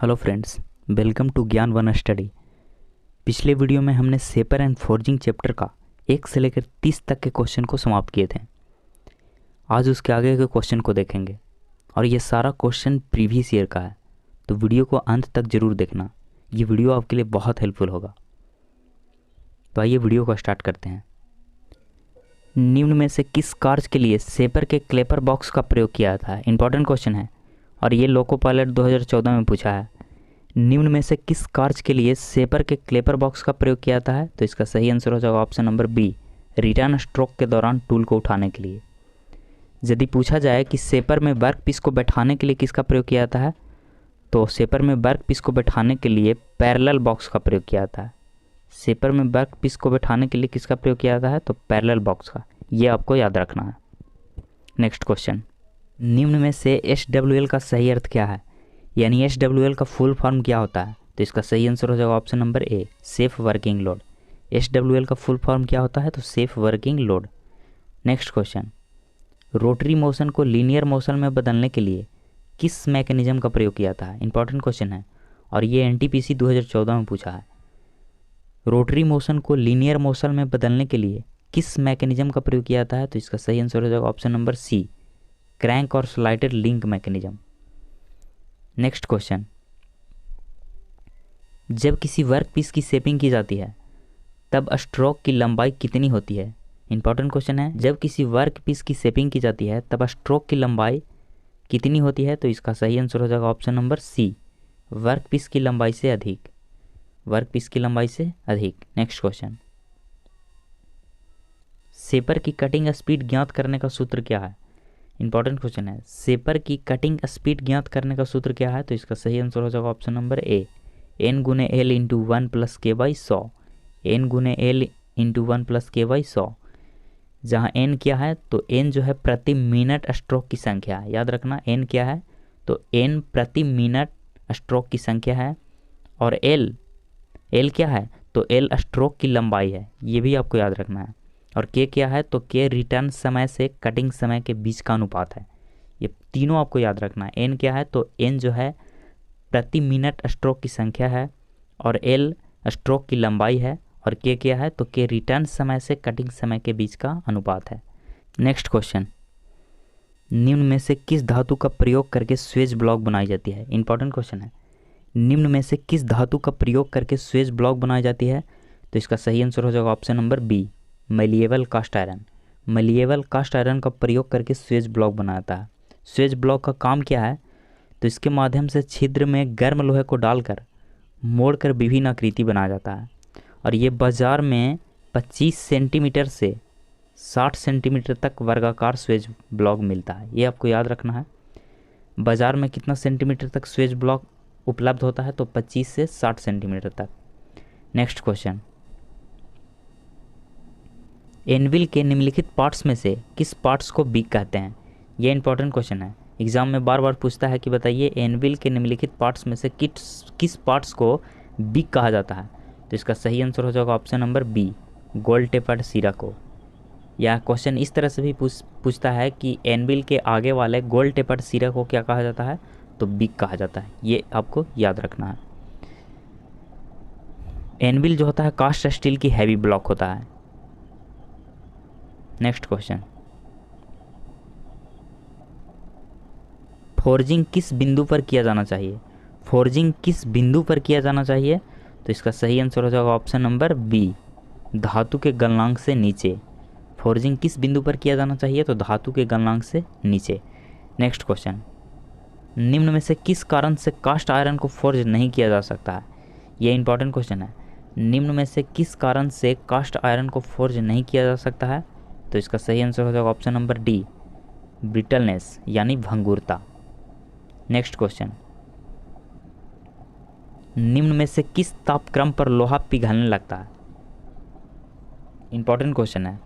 Hello friends, welcome to ज्ञान one study. पिछले video में हमने सेपर एंड फोर्जिंग चैप्टर का 1 से लेकर 30 तक के क्वेश्चन को समाप्त किए थे। आज उसके आगे के क्वेश्चन को देखेंगे और ये सारा क्वेश्चन प्रीवियस ईयर का है, तो वीडियो को अंत तक ज़रूर देखना। ये वीडियो आपके लिए बहुत हेल्पफुल होगा। तो आइए वीडियो को स्टार्ट करते हैं। निम्न में से किस कार्य के लिए सेपर के क्लेपर बॉक्स का प्रयोग किया था? इंपॉर्टेंट क्वेश्चन है और ये लोको पायलट 2014 में पूछा है। निम्न में से किस कार्य के लिए सेपर के क्लेपर बॉक्स का प्रयोग किया जाता है? तो इसका सही आंसर हो जाएगा option number B, return stroke के दौरान टूल को उठाने के लिए। यदि पूछा जाए कि सेपर में वर्क पीस को बैठाने के लिए किसका प्रयोग किया जाता है, तो सेपर में वर्क पीस को बैठाने के लिए पैरेलल बॉक्स का प्रयोग किया जाता है। सेपर में वर्क पीस को बैठाने के लिए किसका प्रयोग किया जाता है? तो पैरेलल बॉक्स का। ये आपको याद रखना है। नेक्स्ट क्वेश्चन, निम्न में से SWL का सही अर्थ क्या है? यानी SWL का फुल फॉर्म क्या होता है? तो इसका सही आंसर हो जाएगा ऑप्शन नंबर ए, सेफ वर्किंग लोड। SWL का फुल फॉर्म क्या होता है? तो safe working load. Next question, rotary motion को लीनियर मोशन में बदलने के लिए किस मैकेनिज्म का प्रयोग किया था? इंपॉर्टेंट क्वेश्चन है और ये NTPC 2014 में पूछा है। रोटरी मोशन को लीनियर मोशन में बदलने के लिए किस मैकेनिज्म का प्रयोग किया जाता है? तो इसका सही आंसर हो जाएगा ऑप्शन नंबर सी, क्रैंक और slider link mechanism. Next question, जब किसी वर्क पीस की शेपिंग की जाती है तब स्ट्रोक की लंबाई कितनी होती है? इंपॉर्टेंट क्वेश्चन है। जब किसी वर्क पीस की शेपिंग की जाती है तब स्ट्रोक की लंबाई कितनी होती है? तो इसका सही आंसर हो जाएगा option number C, work piece की लंबाई से अधिक। वर्क पीस की लंबाई से अधिक। नेक्स्ट क्वेश्चन, सेपर की कटिंग स्पीड ज्ञात करने का सूत्र क्या है? इंपॉर्टेंट क्वेश्चन है। सेपर की कटिंग स्पीड ज्ञात करने का सूत्र क्या है? तो इसका सही आंसर हो जाएगा ऑप्शन नंबर ए, N गुने L इंटू 1 प्लस के बाई 100। N गुने L इंटू 1 प्लस के बाई 100, जहाँ N क्या है? तो N जो है प्रति मिनट स्ट्रोक की संख्या है। याद रखना N क्या है? तो N प्रति मिनट स्ट्रोक की संख्या है। और L क्या है? तो L स्ट्रोक की लंबाई है। ये भी आपको याद रखना है। और K क्या है? तो K रिटर्न समय से कटिंग समय के बीच का अनुपात है। ये तीनों आपको याद रखना है। N क्या है? तो N जो है प्रति मिनट स्ट्रोक की संख्या है और L स्ट्रोक की लंबाई है। और K क्या है? तो K रिटर्न समय से कटिंग समय के बीच का अनुपात है। नेक्स्ट क्वेश्चन, निम्न में से किस धातु का प्रयोग करके स्वेज ब्लॉक बनाई जाती है? इंपॉर्टेंट क्वेश्चन है। निम्न में से किस धातु का प्रयोग करके स्वेज ब्लॉक बनाई जाती है? तो इसका सही आंसर हो जाएगा option number B, malleable cast iron. Malleable cast iron का प्रयोग करके स्वेज ब्लॉक बनाता है। स्वेज ब्लॉक का काम क्या है? तो इसके माध्यम से छिद्र में गर्म लोहे को डालकर मोड़कर विभिन्न आकृति बनाया जाता है। और ये बाजार में 25 सेंटीमीटर से 60 सेंटीमीटर तक वर्गाकार स्वेज ब्लॉक मिलता है। ये आपको याद रखना है। बाजार में कितना सेंटीमीटर तक स्वेज ब्लॉक उपलब्ध होता है? तो 25 से 60 सेंटीमीटर तक। नेक्स्ट क्वेश्चन, एनविल के निम्नलिखित पार्ट्स में से किस पार्ट्स को बिग कहते हैं? ये इंपॉर्टेंट क्वेश्चन है। एग्जाम में बार बार पूछता है कि बताइए एनविल के निम्नलिखित पार्ट्स में से किस पार्ट्स को बिग कहा जाता है? तो इसका सही आंसर हो जाएगा ऑप्शन नंबर बी, गोल टेपर्ड सिरा को। यह क्वेश्चन इस तरह से भी पूछता है कि एनविल के आगे वाले गोल टेपर्ड सिरा को क्या कहा जाता है? तो बिग कहा जाता है। ये आपको याद रखना है। एनविल जो होता है कास्ट स्टील की हैवी ब्लॉक होता है। नेक्स्ट क्वेश्चन, फोर्जिंग किस बिंदु पर किया जाना चाहिए? फोर्जिंग किस बिंदु पर किया जाना चाहिए? तो इसका सही आंसर हो जाएगा ऑप्शन नंबर बी, धातु के गलनांक से नीचे। फोर्जिंग किस बिंदु पर किया जाना चाहिए? तो धातु के गलनांक से नीचे। नेक्स्ट क्वेश्चन, निम्न में से किस कारण से कास्ट आयरन को फोर्ज नहीं किया जा सकता है? ये इंपॉर्टेंट क्वेश्चन है। निम्न में से किस कारण से कास्ट आयरन को फोर्ज नहीं किया जा सकता है? तो इसका सही आंसर हो जाएगा ऑप्शन नंबर डी, ब्रिटलनेस यानी भंगुरता। नेक्स्ट क्वेश्चन, निम्न में से किस तापक्रम पर लोहा पिघलने लगता है? इंपॉर्टेंट क्वेश्चन है।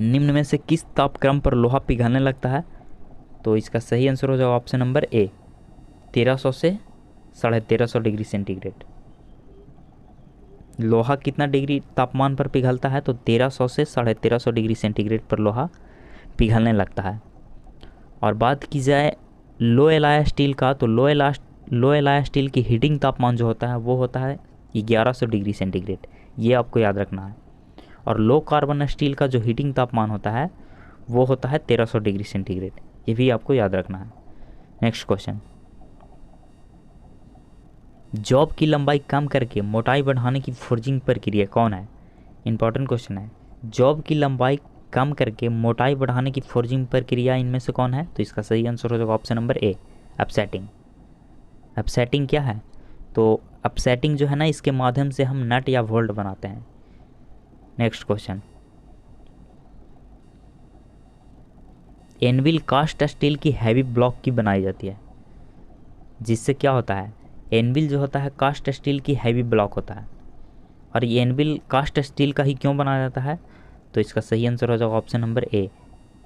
निम्न में से किस तापक्रम पर लोहा पिघलने लगता है? तो इसका सही आंसर हो जाएगा ऑप्शन नंबर ए, 1300 से 1350 डिग्री सेंटीग्रेड। लोहा कितना डिग्री तापमान पर पिघलता है? तो 1300 से 1350 डिग्री सेंटीग्रेड पर लोहा पिघलने लगता है। और बात की जाए लो एलॉय स्टील का, तो लो लो एलॉय स्टील की हीटिंग तापमान जो होता है वो होता है 1100 डिग्री सेंटीग्रेड, ये आपको याद रखना है। और लो कार्बन स्टील का जो हीटिंग तापमान होता है वो होता है 1300 डिग्री सेंटीग्रेड, ये भी आपको याद रखना है। नेक्स्ट क्वेश्चन, जॉब की लंबाई कम करके मोटाई बढ़ाने की फोर्जिंग प्रक्रिया कौन है? इंपॉर्टेंट क्वेश्चन है। जॉब की लंबाई कम करके मोटाई बढ़ाने की फोर्जिंग प्रक्रिया इनमें से कौन है? तो इसका सही आंसर हो जाएगा ऑप्शन नंबर ए, अपसेटिंग। अपसेटिंग क्या है? तो अपसेटिंग जो है ना, इसके माध्यम से हम नट या वोल्ट बनाते हैं। Next question, anvil cast steel की हैवी ब्लॉक की बनाई जाती है, जिससे क्या होता है? एनविल जो होता है कास्ट स्टील की हैवी ब्लॉक होता है, और ये एनविल कास्ट स्टील का ही क्यों बनाया जाता है? तो इसका सही आंसर हो जाएगा ऑप्शन नंबर ए,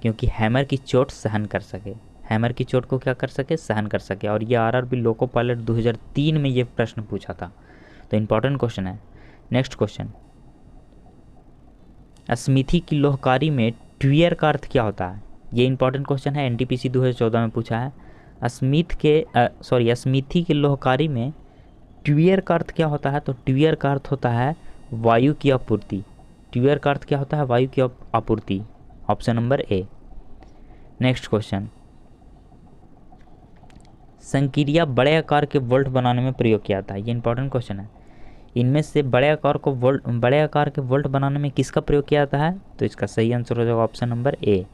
क्योंकि हैमर की चोट सहन कर सके। हैमर की चोट को क्या कर सके? सहन कर सके। और ये आरआरबी लोको पायलट 2003 में ये प्रश्न पूछा था, तो इंपॉर्टेंट क्वेश्चन है। नेक्स्ट क्वेश्चन, स्मिथी की लोहकारी में ट्वियर का अर्थ क्या होता है? ये इंपॉर्टेंट क्वेश्चन है, एनटीपीसी 2014 में पूछा है। स्मिथी के लोहकारी में ट्वियर का अर्थ क्या होता है? तो ट्वियर का अर्थ होता है वायु की आपूर्ति। ट्वियर का अर्थ क्या होता है? वायु की आपूर्ति, option number A. Next question, संक्रिया बड़े आकार के वोल्ट बनाने में प्रयोग किया जाता है, ये इंपॉर्टेंट क्वेश्चन है। इनमें से बड़े आकार के वोल्ट बनाने में किसका प्रयोग किया जाता है? तो इसका सही आंसर हो जाएगा ऑप्शन नंबर ए,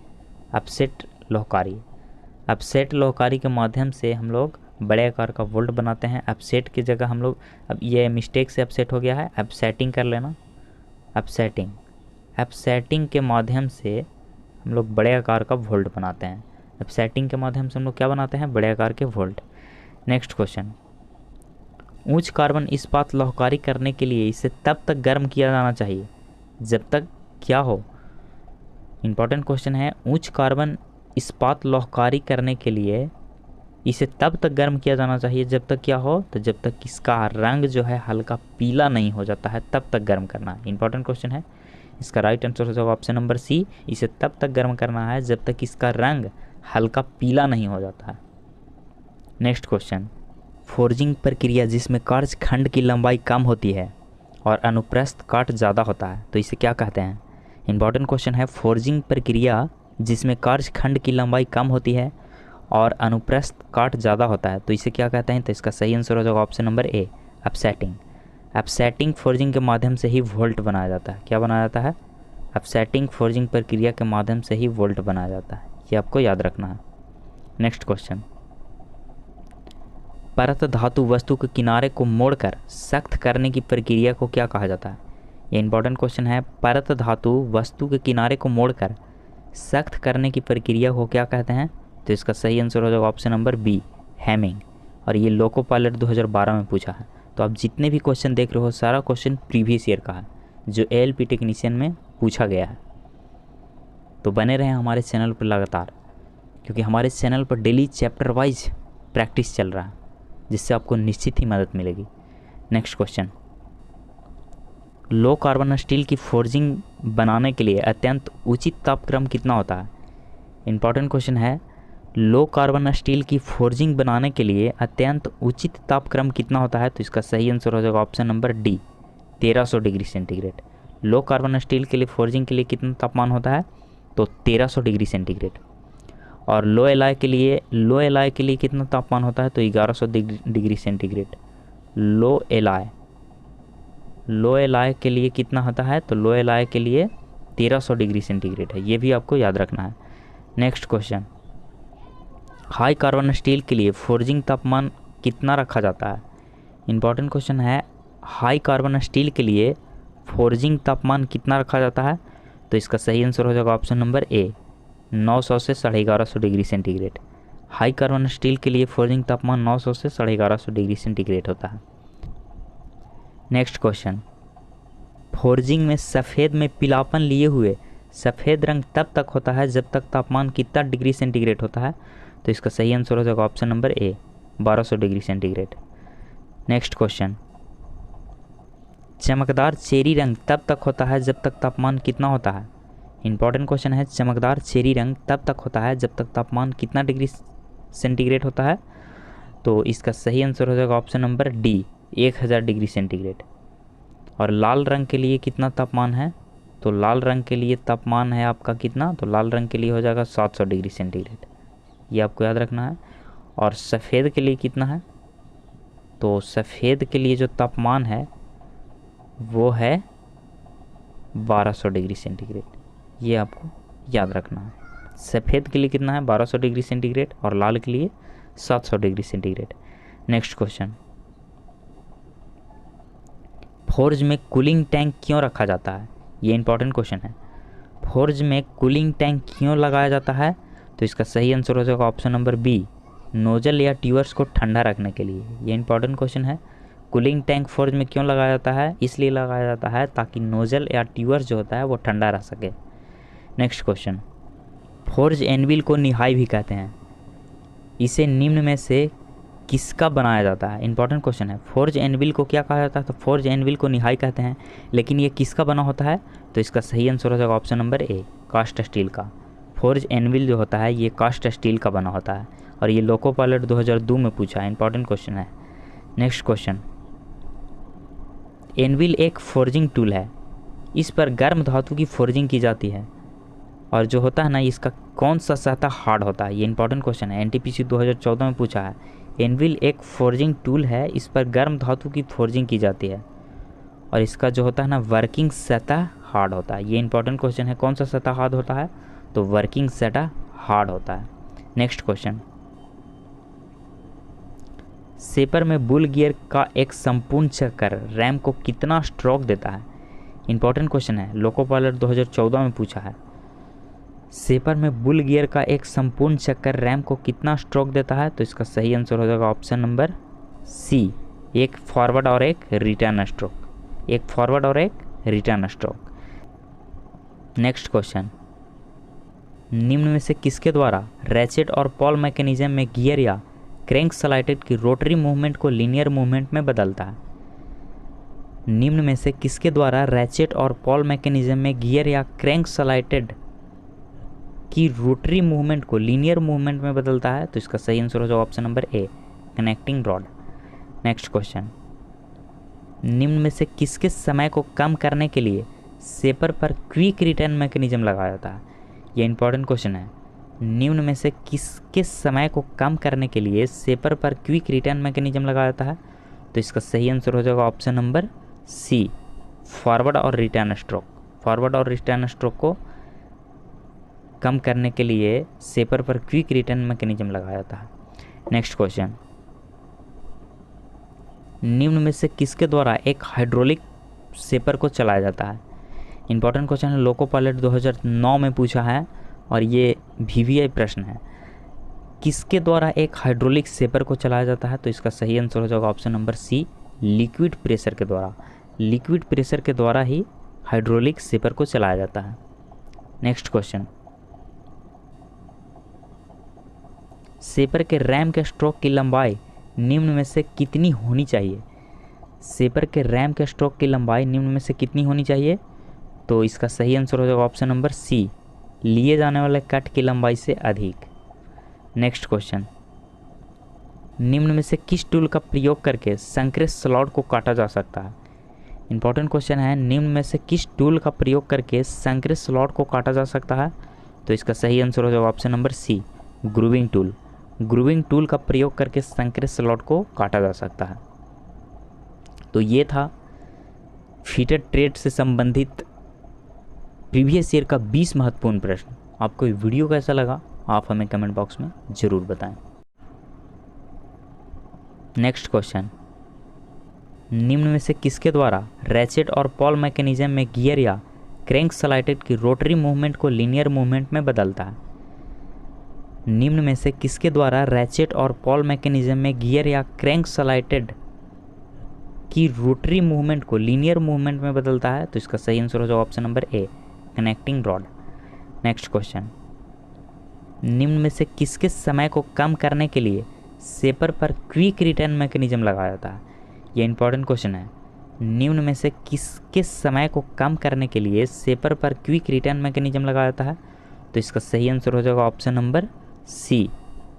अपसेट लोहकारी। अपसेट लोहकारी के माध्यम से हम लोग बड़े आकार का वोल्ट बनाते हैं। अपसेट की जगह हम लोग, अब ये मिस्टेक से अपसेट हो गया है, अपसेटिंग कर लेना। अपसेटिंग के माध्यम से हम लोग बड़े आकार का वोल्ट बनाते हैं। अपसेटिंग के माध्यम से हम लोग क्या बनाते हैं? बड़े आकार के वोल्ट। नेक्स्ट क्वेश्चन, उच्च कार्बन इस्पात लोहकारी करने के लिए इसे तब तक गर्म किया जाना चाहिए जब तक क्या हो? इंपॉर्टेंट क्वेश्चन है। उच्च कार्बन इस्पात लोहकारी करने के लिए इसे तब तक गर्म किया जाना चाहिए जब तक क्या हो? तो जब तक इसका रंग जो है हल्का पीला नहीं हो जाता है, तब तक गर्म करना है। इंपॉर्टेंट क्वेश्चन है, इसका राइट आंसर हो जाएगा ऑप्शन नंबर सी, इसे तब तक गर्म करना है जब तक इसका रंग हल्का पीला नहीं हो जाता है। नेक्स्ट क्वेश्चन, फोर्जिंग प्रक्रिया जिसमें कार्यखंड की लंबाई कम होती है और अनुप्रस्थ काट ज़्यादा होता है, तो इसे क्या कहते हैं? इंपॉर्टेंट क्वेश्चन है। फोर्जिंग प्रक्रिया जिसमें कार्यखंड की लंबाई कम होती है और अनुप्रस्थ काट ज़्यादा होता है, तो इसे क्या कहते हैं? तो इसका सही आंसर हो जाएगा ऑप्शन नंबर ए, अपसेटिंग। अपसेटिंग फोर्जिंग के माध्यम से ही वोल्ट बनाया जाता है। क्या बनाया जाता है? अपसेटिंग फोर्जिंग प्रक्रिया के माध्यम से ही वोल्ट बनाया जाता है, ये आपको याद रखना है। नेक्स्ट क्वेश्चन, परत धातु वस्तु के किनारे को मोड़कर सख्त करने की प्रक्रिया को क्या कहा जाता है? ये इंपॉर्टेंट क्वेश्चन है। परत धातु वस्तु के किनारे को मोड़कर सख्त करने की प्रक्रिया को क्या कहते हैं? तो इसका सही आंसर हो जाएगा ऑप्शन नंबर बी, हैमिंग। और ये लोको पायलट 2012 में पूछा है। तो आप जितने भी क्वेश्चन देख रहे हो सारा क्वेश्चन प्रीवियस ईयर का है, जो एएलपी टेक्नीशियन में पूछा गया है। तो बने रहें हमारे चैनल पर लगातार, क्योंकि हमारे चैनल पर डेली चैप्टर वाइज प्रैक्टिस चल रहा है, जिससे आपको निश्चित ही मदद मिलेगी। Next question, low carbon steel की फोर्जिंग बनाने के लिए अत्यंत उचित तापक्रम कितना होता है? इंपॉर्टेंट क्वेश्चन है। लो कार्बन स्टील की फोर्जिंग बनाने के लिए अत्यंत उचित तापक्रम कितना होता है? तो इसका सही आंसर हो जाएगा option number D, 1300 degree centigrade. Low carbon steel के लिए फोर्जिंग के लिए कितना तापमान होता है? तो 1300 डिग्री सेंटीग्रेड। और लो एलॉय के लिए कितना तापमान होता है? तो 1100 डिग्री सेंटीग्रेड। लो एलॉय के लिए कितना होता है? तो लो एलॉय के लिए 1300 डिग्री सेंटीग्रेड है, ये भी आपको याद रखना है। Next question, high carbon steel के लिए फोर्जिंग तापमान कितना रखा जाता है? इंपॉर्टेंट क्वेश्चन है। हाई कार्बन स्टील के लिए फोर्जिंग तापमान कितना रखा जाता है? तो इसका सही आंसर हो जाएगा ऑप्शन नंबर ए, 900 से 1150 degree centigrade. High carbon steel के लिए फोर्जिंग तापमान 900 से 1150 डिग्री सेंटीग्रेड होता है। नेक्स्ट क्वेश्चन, फोर्जिंग में सफ़ेद में पीलापन लिए हुए सफ़ेद रंग तब तक होता है जब तक तापमान कितना डिग्री सेंटीग्रेड होता है? तो इसका सही आंसर हो जाएगा ऑप्शन नंबर ए, 1200 डिग्री सेंटीग्रेड। नेक्स्ट क्वेश्चन, चमकदार चेरी रंग तब तक होता है जब तक तापमान कितना होता है? इंपॉर्टेंट क्वेश्चन है। चमकदार चेरी रंग तब तक होता है जब तक तापमान कितना डिग्री सेंटीग्रेड होता है? तो इसका सही आंसर हो जाएगा option number D 1000 degree centigrade. और लाल रंग के लिए कितना तापमान है, तो लाल रंग के लिए तापमान है आपका कितना, तो लाल रंग के लिए हो जाएगा 700 डिग्री सेंटीग्रेड, ये आपको याद रखना है। और सफ़ेद के लिए कितना है, तो सफ़ेद के लिए जो तापमान है वो है 1200 डिग्री सेंटीग्रेड, ये आपको याद रखना है। सफ़ेद के लिए कितना है 1200 डिग्री सेंटीग्रेड और लाल के लिए 700 degree centigrade. Next question, forge में कूलिंग टैंक क्यों रखा जाता है, ये इंपॉर्टेंट क्वेश्चन है। फोर्ज में कूलिंग टैंक क्यों लगाया जाता है, तो इसका सही आंसर हो जाएगा ऑप्शन नंबर बी, नोजल या ट्यूबर्स को ठंडा रखने के लिए। ये इंपॉर्टेंट क्वेश्चन है। कूलिंग टैंक फोर्ज में क्यों लगाया जाता है, इसलिए लगाया जाता है ताकि नोजल या ट्यूबर्स जो होता है वो ठंडा रह सके। नेक्स्ट क्वेश्चन, फोर्ज एनविल को निहाई भी कहते हैं, इसे निम्न में से किसका बनाया जाता है। इंपॉर्टेंट क्वेश्चन है। फोर्ज एनविल को क्या कहा जाता है, तो फोर्ज एनविल को निहाई कहते हैं, लेकिन ये किसका बना होता है, तो इसका सही आंसर हो जाएगा option number A, cast steel का। फोर्ज एनविल जो होता है ये कास्ट स्टील का बना होता है, और ये लोको पायलट 2002 में पूछा है, इंपॉर्टेंट क्वेश्चन है। नेक्स्ट क्वेश्चन, एनविल एक फोर्जिंग टूल है, इस पर गर्म धातु की फोर्जिंग की जाती है, और जो होता है ना इसका कौन सा सतह हार्ड होता है, ये इंपॉर्टेंट क्वेश्चन है। एनटीपीसी 2014 में पूछा है। एनविल एक फोर्जिंग टूल है, इस पर गर्म धातु की फोर्जिंग की जाती है, और इसका जो होता है ना वर्किंग सतह हार्ड होता है। ये इंपॉर्टेंट क्वेश्चन है, कौन सा सतह हार्ड होता है, तो वर्किंग सतह हार्ड होता है। नेक्स्ट क्वेश्चन, सेपर में बुल गियर का एक संपूर्ण चक्कर रैम को कितना स्ट्रोक देता है। इंपॉर्टेंट क्वेश्चन है, लोको पायलट 2014 में पूछा है। सेपर में बुल गियर का एक संपूर्ण चक्कर रैम को कितना स्ट्रोक देता है, तो इसका सही आंसर हो जाएगा ऑप्शन नंबर सी, एक फॉरवर्ड और एक रिटर्न स्ट्रोक, एक फॉरवर्ड और एक रिटर्न स्ट्रोक। नेक्स्ट क्वेश्चन, निम्न में से किसके द्वारा रैचेट और पॉल मैकेनिज्म में गियर या क्रैंक स्लाइडेड की रोटरी मूवमेंट को लीनियर मूवमेंट में बदलता है। निम्न में से किसके द्वारा रैचेट और पॉल मैकेनिज्म में गियर या क्रैंक स्लाइडेड की रोटरी मूवमेंट को लीनियर मूवमेंट में बदलता है, तो इसका सही आंसर हो जाएगा ऑप्शन नंबर ए, कनेक्टिंग रॉड। नेक्स्ट क्वेश्चन, निम्न में से किसके समय को कम करने के लिए सेपर पर क्विक रिटर्न मैकेनिज्म लगाया जाता है। यह इंपॉर्टेंट क्वेश्चन है। निम्न में से किसके समय को कम करने के लिए सेपर पर क्विक रिटर्न मैकेनिज्म लगाया जाता है, तो इसका सही आंसर हो जाएगा ऑप्शन नंबर सी, फॉरवर्ड और रिटर्न स्ट्रोक। फॉरवर्ड और रिटर्न स्ट्रोक को कम करने के लिए सेपर पर क्विक रिटर्न मैकेनिज्म लगाया जाता है। नेक्स्ट क्वेश्चन, निम्न में से किसके द्वारा एक हाइड्रोलिक सेपर को चलाया जाता है। इंपॉर्टेंट क्वेश्चन है, लोको पायलट 2009 में पूछा है, और ये वीवीआई प्रश्न है। किसके द्वारा एक हाइड्रोलिक सेपर को चलाया जाता है, तो इसका सही आंसर हो जाएगा option number C, liquid pressure के द्वारा। लिक्विड प्रेशर के द्वारा ही हाइड्रोलिक सेपर को चलाया जाता है। नेक्स्ट क्वेश्चन, सेपर के रैम के स्ट्रोक की लंबाई निम्न में से कितनी होनी चाहिए। सेपर के रैम के स्ट्रोक की लंबाई निम्न में से कितनी होनी चाहिए, तो इसका सही आंसर हो जाएगा ऑप्शन नंबर सी, लिए जाने वाले कट की लंबाई से अधिक। नेक्स्ट क्वेश्चन, निम्न में से किस टूल का प्रयोग करके संक्रेस्ट स्लॉट को काटा जा सकता है। इंपॉर्टेंट क्वेश्चन है, निम्न में से किस टूल का प्रयोग करके संक्रेस्ट स्लॉट को काटा जा सकता है, तो इसका सही आंसर हो जाएगा option number C, grooving tool. Grooving tool का प्रयोग करके संक्रेस्ट स्लॉट को काटा जा सकता है। तो ये था फीटर ट्रेड से संबंधित प्रीवियस ईयर का 20 महत्वपूर्ण प्रश्न। आपको ये वीडियो कैसा लगा आप हमें कमेंट बॉक्स में ज़रूर बताएं। नेक्स्ट क्वेश्चन, निम्न में से किसके द्वारा रैचेट और पॉल मैकेनिज्म में गियर या क्रैंक स्लाइडेड की रोटरी मूवमेंट को लीनियर मूवमेंट में बदलता है। निम्न में से किसके द्वारा रैचेट और पॉल मैकेनिज्म में गियर या क्रैंक स्लाइडेड की रोटरी मूवमेंट को लीनियर मूवमेंट में बदलता है, तो इसका सही आंसर हो जाएगा ऑप्शन नंबर ए, कनेक्टिंग रॉड। नेक्स्ट क्वेश्चन, निम्न में से किसके समय को कम करने के लिए सेपर पर क्विक रिटर्न मैकेनिज्म लगाया जाता है। यह इंपॉर्टेंट क्वेश्चन है। निम्न में से किसके समय को कम करने के लिए सेपर पर क्विक रिटर्न मैकेनिज्म लगाया जाता है, तो इसका सही आंसर हो जाएगा ऑप्शन नंबर सी,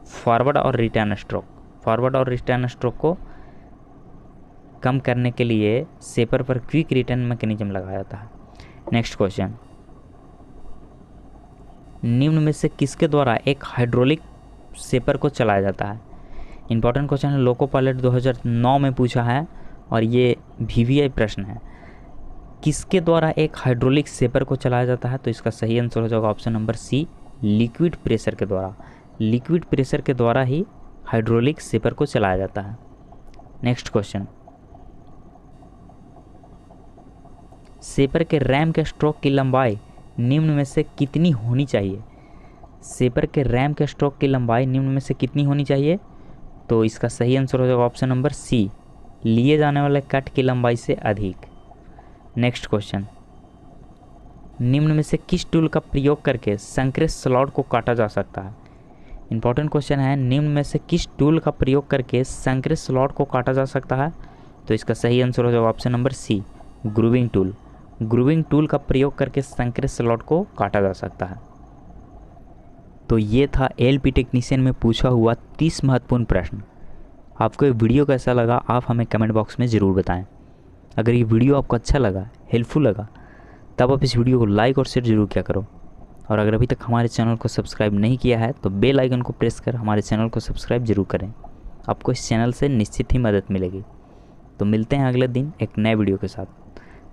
फॉरवर्ड और रिटर्न स्ट्रोक। फॉरवर्ड और रिटर्न स्ट्रोक को कम करने के लिए सेपर पर क्विक रिटर्न मैकेनिज्म लगाया जाता है। नेक्स्ट क्वेश्चन, निम्न में से किसके द्वारा एक हाइड्रोलिक सेपर को चलाया जाता है? इंपॉर्टेंट क्वेश्चन है, लोको पायलट 2009 में पूछा है और ये VVI प्रश्न है। किसके द्वारा एक हाइड्रोलिक सेपर को चलाया जाता है? तो इसका सही आंसर हो जाएगा option number C, liquid pressure के द्वारा। लिक्विड प्रेशर के द्वारा ही हाइड्रोलिक सेपर को चलाया जाता है। नेक्स्ट क्वेश्चन, सेपर के रैम के स्ट्रोक की लंबाई निम्न में से कितनी होनी चाहिए? सेपर के रैम के स्ट्रोक की लंबाई निम्न में से कितनी होनी चाहिए? तो इसका सही आंसर हो जाएगा ऑप्शन नंबर सी, लिए जाने वाले कट की लंबाई से अधिक। नेक्स्ट क्वेश्चन, निम्न में से किस टूल का प्रयोग करके संक्रेस्ट स्लॉट को काटा जा सकता है? इंपॉर्टेंट क्वेश्चन है, निम्न में से किस टूल का प्रयोग करके संक्रेस्ट स्लॉट को काटा जा सकता है? तो इसका सही आंसर हो जाएगा option number C, grooving tool. Grooving tool का प्रयोग करके संक्रेस्ट स्लॉट को काटा जा सकता है। तो ये था LP टेक्नीशियन में पूछा हुआ 30 महत्वपूर्ण प्रश्न। आपको ये वीडियो कैसा लगा आप हमें कमेंट बॉक्स में ज़रूर बताएं। अगर ये वीडियो आपको अच्छा लगा, हेल्पफुल लगा, तब आप इस वीडियो को लाइक और शेयर जरूर किया करो। और अगर अभी तक हमारे चैनल को सब्सक्राइब नहीं किया है तो बेल आइकन को प्रेस कर हमारे चैनल को सब्सक्राइब जरूर करें। आपको इस चैनल से निश्चित ही मदद मिलेगी। तो मिलते हैं अगले दिन एक नए वीडियो के साथ।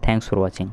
Thanks for watching.